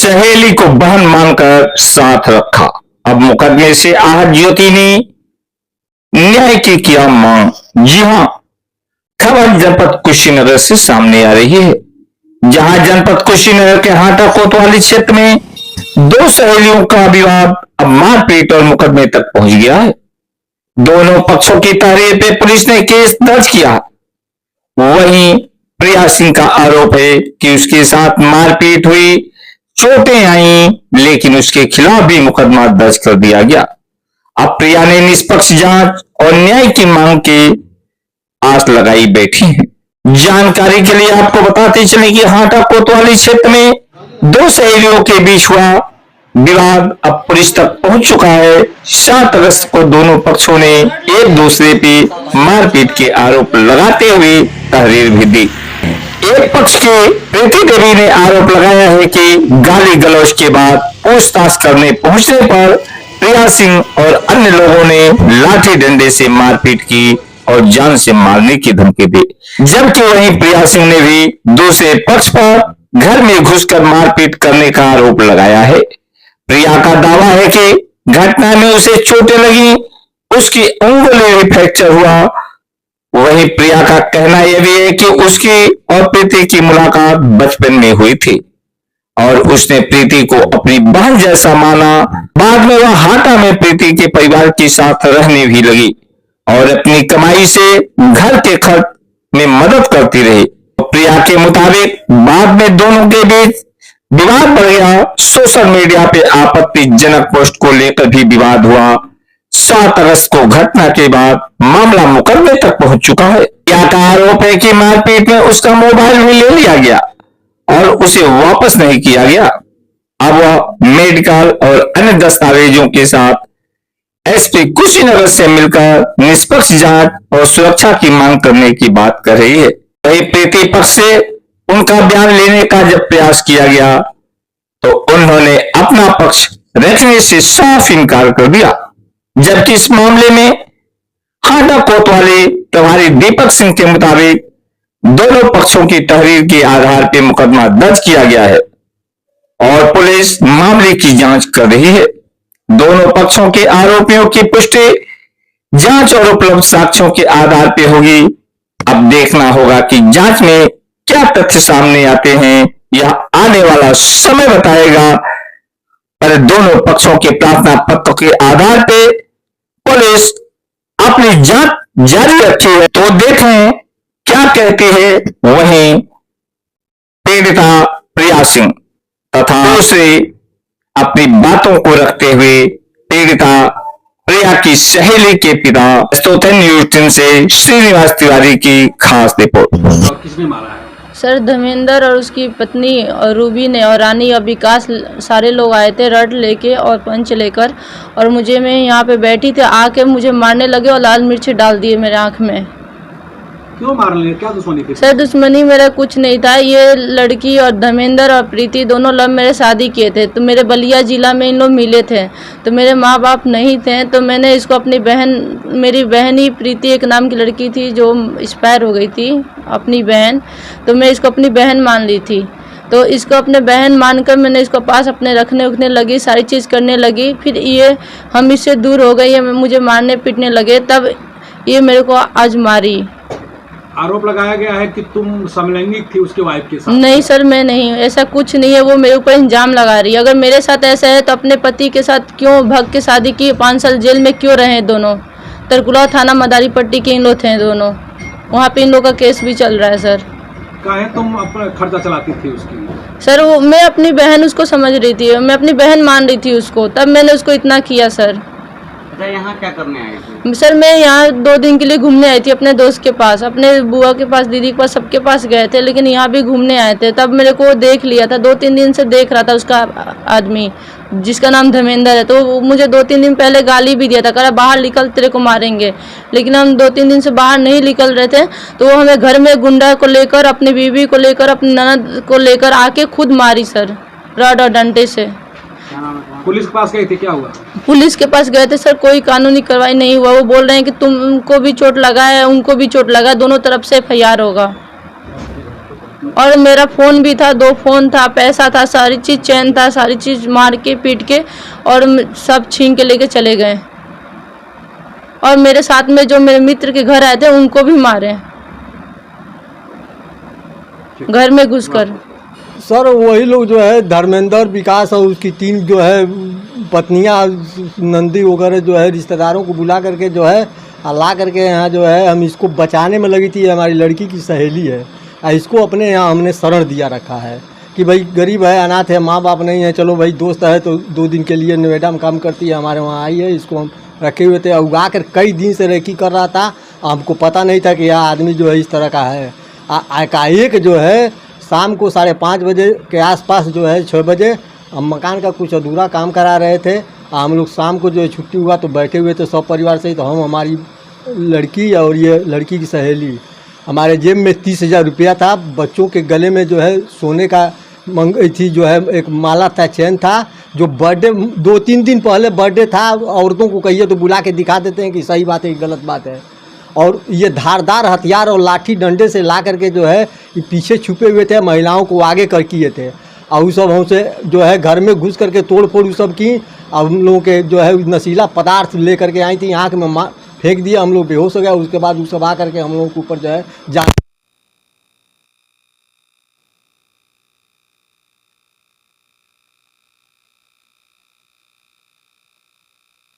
सहेली को बहन मानकर साथ रखा। अब मुकदमे से आहत ज्योति ने न्याय की किया मांग। जी हां, खबर जनपद कुशीनगर से सामने आ रही है, जहां जनपद कुशीनगर के हाटा कोतवाली क्षेत्र में दो सहेलियों का विवाद अब मारपीट और मुकदमे तक पहुंच गया है। दोनों पक्षों की तहरीर पे पुलिस ने केस दर्ज किया। वहीं प्रिया सिंह का आरोप है कि उसके साथ मारपीट हुई, चोटें आई, लेकिन उसके खिलाफ भी मुकदमा दर्ज कर दिया गया। अब प्रिया ने निष्पक्ष जांच और न्याय की मांग की आस लगाई बैठी है। जानकारी के लिए आपको बताते चले कि हाटा कोतवाली क्षेत्र में दो सहेलियों के बीच हुआ विवाद अब पुलिस तक पहुंच चुका है। 7 अगस्त को दोनों पक्षों ने एक दूसरे पे मारपीट के आरोप लगाते हुए तहरीर भी दी। एक पक्ष की प्रीति देवी ने आरोप लगाया है कि गाली गलौज के बाद पूछताछ करने पहुंचने पर प्रिया सिंह और अन्य लोगों ने लाठी डंडे से मारपीट की और जान से मारने की धमकी दी। जबकि वहीं प्रिया सिंह ने भी दूसरे पक्ष पर घर में घुसकर मारपीट करने का आरोप लगाया है। प्रिया का दावा है कि घटना में उसे चोटें लगी, उसकी उंगली में फ्रैक्चर हुआ। वहीं प्रिया का कहना यह भी है कि उसकी और प्रीति की मुलाकात बचपन में हुई थी और उसने प्रीति को अपनी बहन जैसा माना। बाद में वह हाटा में प्रीति के परिवार के साथ रहने भी लगी और अपनी कमाई से घर के खर्च में मदद करती रही। प्रिया के मुताबिक बाद में दोनों के बीच विवाद बढ़ गया। सोशल मीडिया पे आपत्तिजनक पोस्ट को लेकर भी विवाद हुआ। 7 अगस्त को घटना के बाद मामला मुकदमे तक पहुंच चुका है। प्रिया का आरोप है कि मारपीट में उसका मोबाइल भी ले लिया गया और उसे वापस नहीं किया गया। अब वह मेडिकल और अन्य दस्तावेजों के साथ एसपी कुशीनगर से मिलकर निष्पक्ष जांच और सुरक्षा की मांग करने की बात कर रही है। वही प्रीति पक्ष से उनका बयान लेने का जब प्रयास किया गया तो उन्होंने अपना पक्ष रखने से साफ इनकार कर दिया। जबकि इस मामले में हाटा कोतवाली प्रभारी दीपक सिंह के मुताबिक दोनों पक्षों की तहरीर के आधार पर मुकदमा दर्ज किया गया है और पुलिस मामले की जांच कर रही है। दोनों पक्षों के आरोपियों की पुष्टि जांच और उपलब्ध साक्ष्यों के आधार पर होगी। अब देखना होगा कि जांच में क्या तथ्य सामने आते हैं, यह आने वाला समय बताएगा। पर दोनों पक्षों के प्रार्थना पत्र के आधार पर पुलिस अपनी जांच जारी रखी है, तो देखें क्या कहती है। वहीं पीड़िता प्रिया सिंह तथा दूसरे अपनी बातों को रखते हुए पीड़िता प्रिया की सहेली के पिता स्तोत्र न्यूज 3 से श्रीनिवास तिवारी की खास रिपोर्ट। किसने मारा है? सर धर्मेंद्र और उसकी पत्नी और रूबी ने और रानी और विकास सारे लोग आए थे रड लेके और पंच लेकर, और मैं यहाँ पे बैठी थी, आके मुझे मारने लगे और लाल मिर्च डाल दिए मेरे आँख में। क्यों मारने? क्या दुश्मनी थी? सर दुश्मनी मेरा कुछ नहीं था। ये लड़की और धर्मेंद्र और प्रीति दोनों लव मेरे शादी किए थे, तो मेरे बलिया जिला में इन लोग मिले थे, तो मेरे माँ बाप नहीं थे, तो मैंने इसको अपनी बहन, मेरी बहन ही प्रीति एक नाम की लड़की थी जो एक्सपायर हो गई थी, अपनी बहन, तो मैं इसको अपनी बहन मान ली थी। तो इसको अपने बहन मानकर मैंने इसको पास अपने रखने उखने लगी, सारी चीज़ करने लगी। फिर ये हम इससे दूर हो गए, मुझे मारने पीटने लगे, तब ये मेरे को आज मारी। आरोप लगाया गया है कि तुम समलैंगिक थी उसके वाइफ के साथ। नहीं सर, मैं नहीं, ऐसा कुछ नहीं है। वो मेरे ऊपर इल्जाम लगा रही है। अगर मेरे साथ ऐसा है तो अपने पति के साथ क्यों भग के शादी की? 5 साल जेल में क्यों रहे दोनों? तरकुला थाना मदारी पट्टी के इन लोग थे दोनों, वहाँ पे इन लोग का केस भी चल रहा है सर। कहाँ तुम अपना खर्चा चलाती थी उसकी? सर वो मैं अपनी बहन उसको समझ रही थी, मैं अपनी बहन मान रही थी उसको, तब मैंने उसको इतना किया सर। यहाँ क्या करने आए थे? सर मैं यहाँ 2 दिन के लिए घूमने आई थी अपने दोस्त के पास, अपने बुआ के पास, दीदी के पास, सबके पास गए थे, लेकिन यहाँ भी घूमने आए थे। तब मेरे को देख लिया था, 2-3 दिन से देख रहा था उसका आदमी जिसका नाम धर्मेंद्र है, तो मुझे 2-3 दिन पहले गाली भी दिया था, कह रहा बाहर निकल तेरे को मारेंगे। लेकिन हम 2-3 दिन से बाहर नहीं निकल रहे थे, तो वो हमें घर में गुंडा को लेकर, अपनी बीवी को लेकर, अपनी ननद को लेकर आके खुद मारी सर, रड और डंडे से। पुलिस के पास गए थे, क्या हुआ? पुलिस के पास गए थे सर, कोई कानूनी कार्रवाई नहीं हुआ। वो बोल रहे हैं कि तुमको भी चोट लगा है, उनको भी चोट लगा है, दोनों तरफ से FIR होगा। और मेरा फ़ोन भी था, 2 फ़ोन था, पैसा था, सारी चीज़, चैन था, सारी चीज़ मार के पीट के और सब छीन के लेके चले गए। और मेरे साथ में जो मेरे मित्र के घर आए थे उनको भी मारे घर में घुसकर। सर वही लोग जो है धर्मेंद्र, विकास और उसकी 3 जो है पत्नियां, नंदी वगैरह जो है रिश्तेदारों को बुला करके जो है ला करके यहाँ जो है हम इसको बचाने में लगी थी। हमारी लड़की की सहेली है, इसको अपने यहाँ हमने शरण दिया रखा है कि भाई गरीब है, अनाथ है, माँ बाप नहीं है, चलो भाई दोस्त है तो 2 दिन के लिए नोएडा में काम करती है, हमारे वहाँ आई है, इसको हम रखे हुए थे। उगा कर कई दिन से रेकी कर रहा था, हमको पता नहीं था कि यह आदमी जो है इस तरह का है। एकाएक जो है शाम को 5:30 बजे के आसपास जो है 6 बजे हम मकान का कुछ अधूरा काम करा रहे थे। हम लोग शाम को जो है छुट्टी हुआ तो बैठे हुए थे सब परिवार से, तो हम, हमारी लड़की और ये लड़की की सहेली, हमारे जेब में 30,000 रुपया था, बच्चों के गले में जो है सोने का मंगई थी, जो है एक माला था, चैन था, जो बर्थडे 2-3 दिन पहले बर्थडे था। औरतों को कहिए तो बुला के दिखा देते हैं कि सही बात है कि गलत बात है। और ये धारदार हथियार और लाठी डंडे से ला करके जो है ये पीछे छुपे हुए थे, महिलाओं को आगे कर किए थे। और उस सब हमसे जो है घर में घुस करके तोड़ फोड़ उस सब की। अब हम लोगों के जो है नशीला पदार्थ ले करके आई थी, आँख में फेंक दिया, हम लोग बेहोश हो गया। उसके बाद उस सब आ करके हम लोगों के ऊपर जो है जान